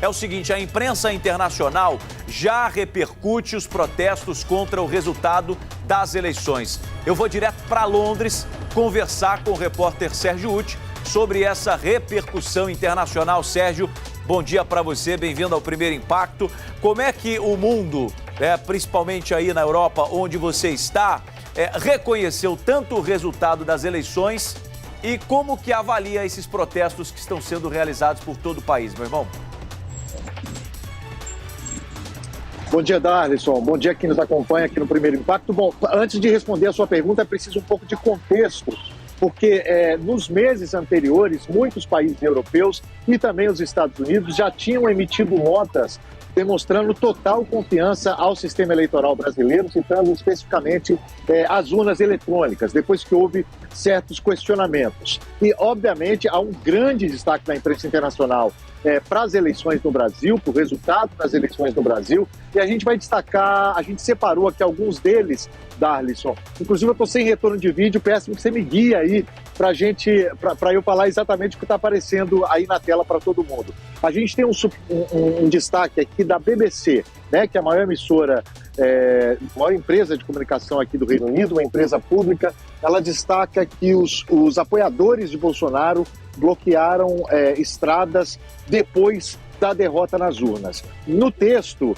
É o seguinte, a imprensa internacional já repercute os protestos contra o resultado das eleições. Eu vou direto para Londres conversar com o repórter Sérgio Uti sobre essa repercussão internacional. Sérgio, bom dia para você, bem-vindo ao Primeiro Impacto. Como é que o mundo, principalmente aí na Europa, onde você está, reconheceu tanto o resultado das eleições e como que avalia esses protestos que estão sendo realizados por todo o país, meu irmão? Bom dia, Darlison. Bom dia quem nos acompanha aqui no Primeiro Impacto. Bom, antes de responder a sua pergunta, é preciso um pouco de contexto, porque nos meses anteriores, muitos países europeus e também os Estados Unidos já tinham emitido notas demonstrando total confiança ao sistema eleitoral brasileiro, citando especificamente as urnas eletrônicas, depois que houve certos questionamentos. E, obviamente, há um grande destaque da imprensa internacional para as eleições no Brasil, para o resultado das eleições no Brasil, e a gente vai destacar, a gente separou aqui alguns deles, Darlison. Inclusive, eu estou sem retorno de vídeo, peço que você me guie aí para eu falar exatamente o que está aparecendo aí na tela para todo mundo. A gente tem um destaque aqui da BBC, né, que é a maior emissora, maior empresa de comunicação aqui do Reino Unido, uma empresa pública. Ela destaca que os apoiadores de Bolsonaro bloquearam estradas depois da derrota nas urnas. No texto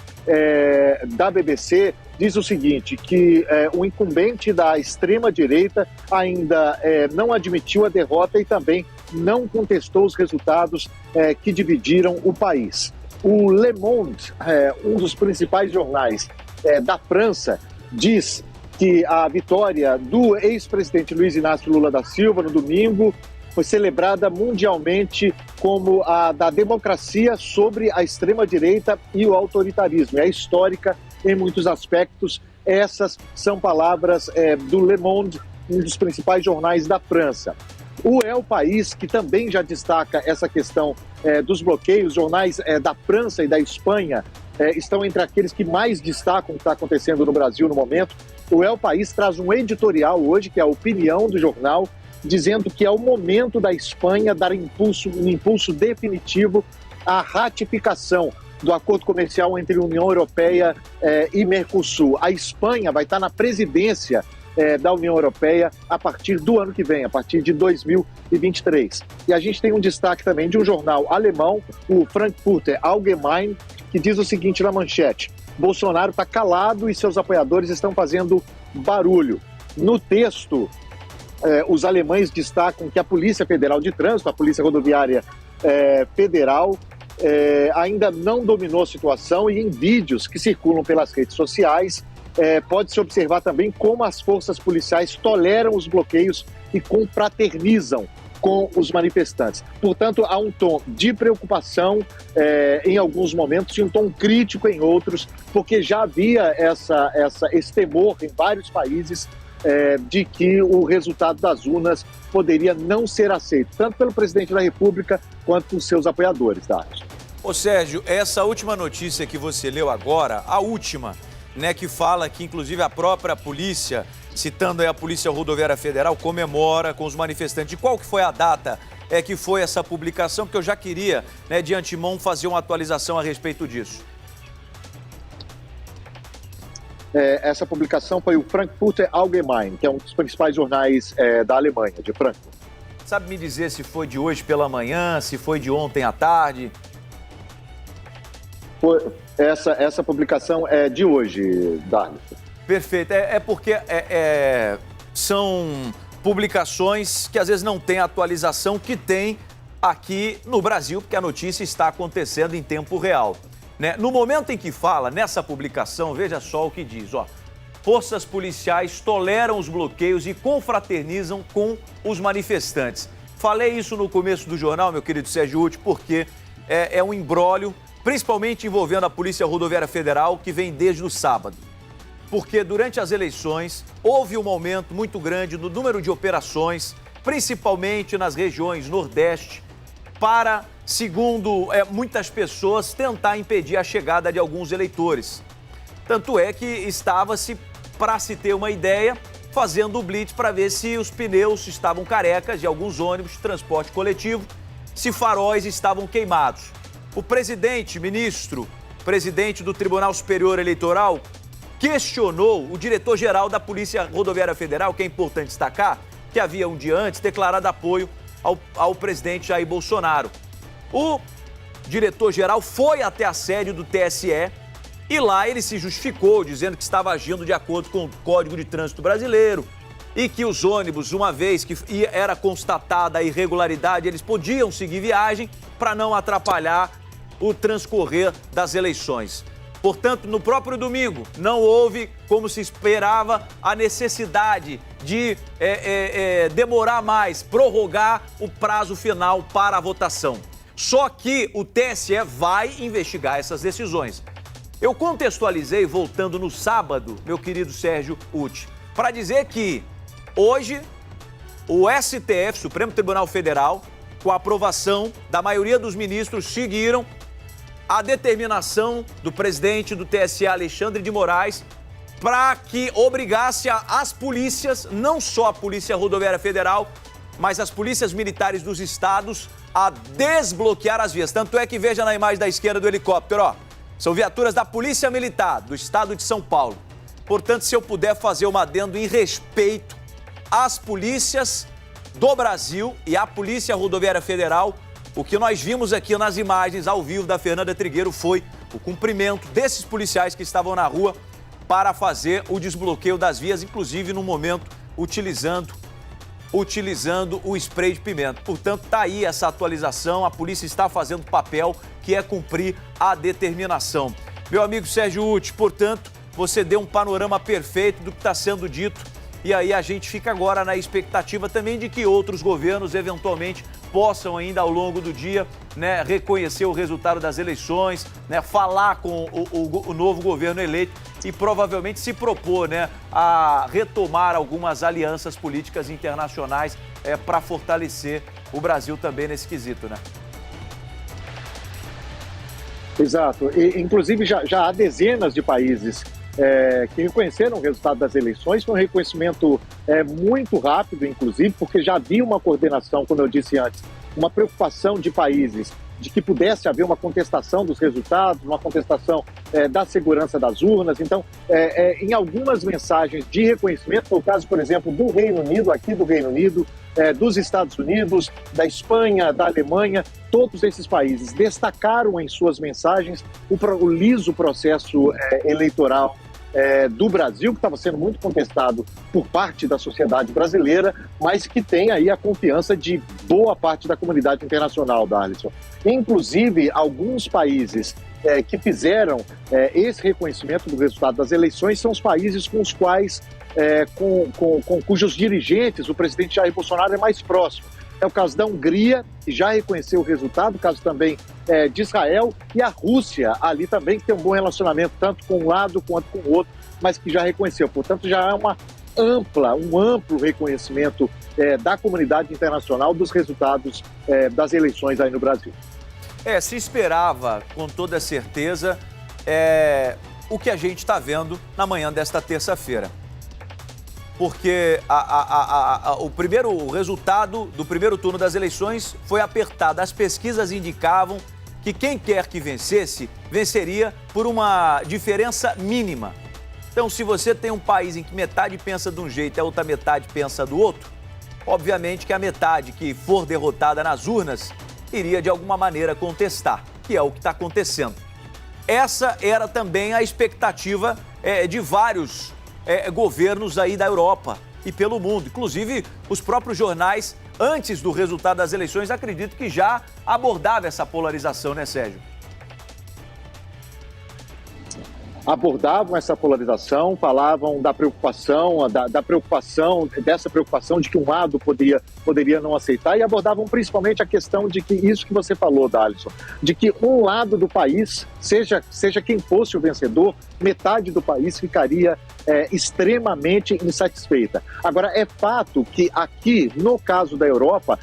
da BBC diz o seguinte, que o incumbente da extrema-direita ainda não admitiu a derrota e também não contestou os resultados que dividiram o país. O Le Monde, um dos principais jornais da França, diz que a vitória do ex-presidente Luiz Inácio Lula da Silva no domingo foi celebrada mundialmente como a da democracia sobre a extrema-direita e o autoritarismo. É histórica em muitos aspectos. Essas são palavras do Le Monde, um dos principais jornais da França. O El País, que também já destaca essa questão dos bloqueios, jornais da França e da Espanha estão entre aqueles que mais destacam o que está acontecendo no Brasil no momento. O El País traz um editorial hoje, que é a opinião do jornal, dizendo que é o momento da Espanha dar um impulso definitivo à ratificação do acordo comercial entre a União Europeia e Mercosul. A Espanha vai estar na presidência da União Europeia a partir do ano que vem, a partir de 2023. E a gente tem um destaque também de um jornal alemão, o Frankfurter Allgemeine, que diz o seguinte na manchete: Bolsonaro está calado e seus apoiadores estão fazendo barulho. No texto, os alemães destacam que a Polícia Federal de Trânsito, a Polícia Rodoviária Federal, ainda não dominou a situação, e em vídeos que circulam pelas redes sociais, pode-se observar também como as forças policiais toleram os bloqueios e confraternizam com os manifestantes. Portanto, há um tom de preocupação em alguns momentos e um tom crítico em outros, porque já havia esse temor em vários países de que o resultado das urnas poderia não ser aceito, tanto pelo presidente da República quanto por seus apoiadores. Ô Sérgio, essa última notícia que você leu agora, a última, né, que fala que inclusive a própria polícia, citando aí a Polícia Rodoviária Federal, comemora com os manifestantes. De qual que foi a data que foi essa publicação? Porque eu já queria, né, de antemão, fazer uma atualização a respeito disso. Essa publicação foi o Frankfurter Allgemeine, que é um dos principais jornais da Alemanha, de Frankfurt. Sabe me dizer se foi de hoje pela manhã, se foi de ontem à tarde? Essa publicação é de hoje, Darlison. Perfeito. Porque são publicações que às vezes não tem a atualização que tem aqui no Brasil, porque a notícia está acontecendo em tempo real. Né? No momento em que fala, nessa publicação, veja só o que diz, ó. Forças policiais toleram os bloqueios e confraternizam com os manifestantes. Falei isso no começo do jornal, meu querido Sérgio Uti, porque é um imbróglio, principalmente envolvendo a Polícia Rodoviária Federal, que vem desde o sábado. Porque durante as eleições houve um aumento muito grande no número de operações, principalmente nas regiões Nordeste, para, segundo muitas pessoas, tentar impedir a chegada de alguns eleitores. Tanto é que estava-se, para se ter uma ideia, fazendo o blitz para ver se os pneus estavam carecas de alguns ônibus de transporte coletivo, se faróis estavam queimados. o presidente do Tribunal Superior Eleitoral, questionou o diretor-geral da Polícia Rodoviária Federal, que é importante destacar, que havia um dia antes declarado apoio ao presidente Jair Bolsonaro. O diretor-geral foi até a sede do TSE e lá ele se justificou, dizendo que estava agindo de acordo com o Código de Trânsito Brasileiro e que os ônibus, uma vez que era constatada a irregularidade, eles podiam seguir viagem para não atrapalhar o transcorrer das eleições. Portanto, no próprio domingo, não houve, como se esperava, a necessidade de demorar mais, prorrogar o prazo final para a votação. Só que o TSE vai investigar essas decisões. Eu contextualizei, voltando no sábado, meu querido Sérgio Uti, para dizer que hoje o STF, Supremo Tribunal Federal, com a aprovação da maioria dos ministros, seguiram a determinação do presidente do TSE, Alexandre de Moraes, para que obrigasse as polícias, não só a Polícia Rodoviária Federal, mas as polícias militares dos estados, a desbloquear as vias. Tanto é que veja na imagem da esquerda do helicóptero, ó, são viaturas da Polícia Militar do estado de São Paulo. Portanto, se eu puder fazer um adendo em respeito às polícias do Brasil e à Polícia Rodoviária Federal, o que nós vimos aqui nas imagens ao vivo da Fernanda Trigueiro foi o cumprimento desses policiais que estavam na rua para fazer o desbloqueio das vias, inclusive no momento utilizando o spray de pimenta. Portanto, está aí essa atualização, a polícia está fazendo o papel que é cumprir a determinação. Meu amigo Sérgio Uti, portanto, você deu um panorama perfeito do que está sendo dito e aí a gente fica agora na expectativa também de que outros governos eventualmente possam ainda ao longo do dia, né, reconhecer o resultado das eleições, né, falar com o novo governo eleito e provavelmente se propor, né, a retomar algumas alianças políticas internacionais para fortalecer o Brasil também nesse quesito, né? Exato. Inclusive já há dezenas de países que reconheceram o resultado das eleições. Foi um reconhecimento muito rápido, inclusive, porque já havia uma coordenação, como eu disse antes, uma preocupação de países de que pudesse haver uma contestação dos resultados, uma contestação da segurança das urnas. Então, em algumas mensagens de reconhecimento, foi o caso, por exemplo, do Reino Unido, aqui do Reino Unido, dos Estados Unidos, da Espanha, da Alemanha, todos esses países destacaram em suas mensagens o liso processo eleitoral do Brasil, que estava sendo muito contestado por parte da sociedade brasileira, mas que tem aí a confiança de boa parte da comunidade internacional, Darlison. Inclusive, alguns países que fizeram esse reconhecimento do resultado das eleições são os países com os quais, com cujos dirigentes o presidente Jair Bolsonaro é mais próximo. É o caso da Hungria, que já reconheceu o resultado, o caso também de Israel, e a Rússia, ali também, que tem um bom relacionamento, tanto com um lado quanto com o outro, mas que já reconheceu. Portanto, já é um amplo reconhecimento da comunidade internacional dos resultados das eleições aí no Brasil. Se esperava, com toda certeza, o que a gente está vendo na manhã desta terça-feira. Porque o resultado do primeiro turno das eleições foi apertado. As pesquisas indicavam que quem quer que vencesse, venceria por uma diferença mínima. Então, se você tem um país em que metade pensa de um jeito e a outra metade pensa do outro, obviamente que a metade que for derrotada nas urnas iria de alguma maneira contestar, que é o que está acontecendo. Essa era também a expectativa de vários governos aí da Europa e pelo mundo. Inclusive, os próprios jornais, antes do resultado das eleições, acredito que já abordavam essa polarização, né, Sérgio? Abordavam essa polarização, falavam da preocupação, dessa preocupação de que um lado poderia não aceitar, e abordavam principalmente a questão de que isso que você falou, Darlison, de que um lado do país, seja quem fosse o vencedor, metade do país ficaria extremamente insatisfeita. Agora, é fato que aqui, no caso da Europa,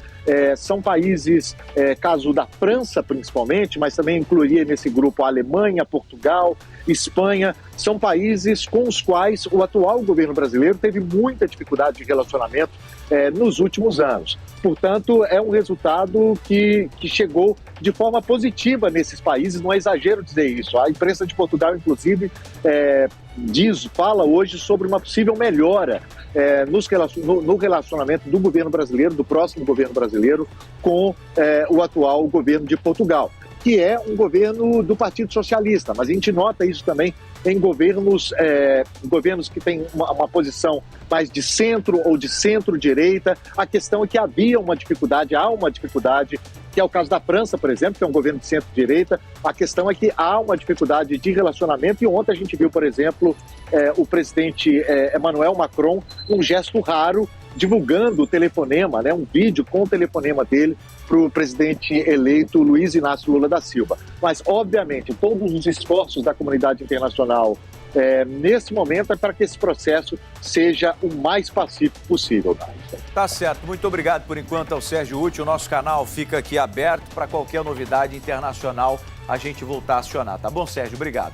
são países, caso da França principalmente, mas também incluiria nesse grupo a Alemanha, Portugal, Espanha Espanha, são países com os quais o atual governo brasileiro teve muita dificuldade de relacionamento nos últimos anos. Portanto, é um resultado que chegou de forma positiva nesses países, não é exagero dizer isso. A imprensa de Portugal, inclusive, fala hoje sobre uma possível melhora no relacionamento do governo brasileiro, do próximo governo brasileiro, com o atual governo de Portugal, que é um governo do Partido Socialista, mas a gente nota isso também em governos que têm uma posição mais de centro ou de centro-direita. A questão é que há uma dificuldade, que é o caso da França, por exemplo, que é um governo de centro-direita. A questão é que há uma dificuldade de relacionamento, e ontem a gente viu, por exemplo, o presidente Emmanuel Macron, um gesto raro, divulgando o telefonema, um vídeo com o telefonema dele para o presidente eleito Luiz Inácio Lula da Silva. Mas, obviamente, todos os esforços da comunidade internacional nesse momento é para que esse processo seja o mais pacífico possível. Tá certo. Muito obrigado por enquanto ao Sérgio Uti. O nosso canal fica aqui aberto para qualquer novidade internacional a gente voltar a acionar. Tá bom, Sérgio? Obrigado.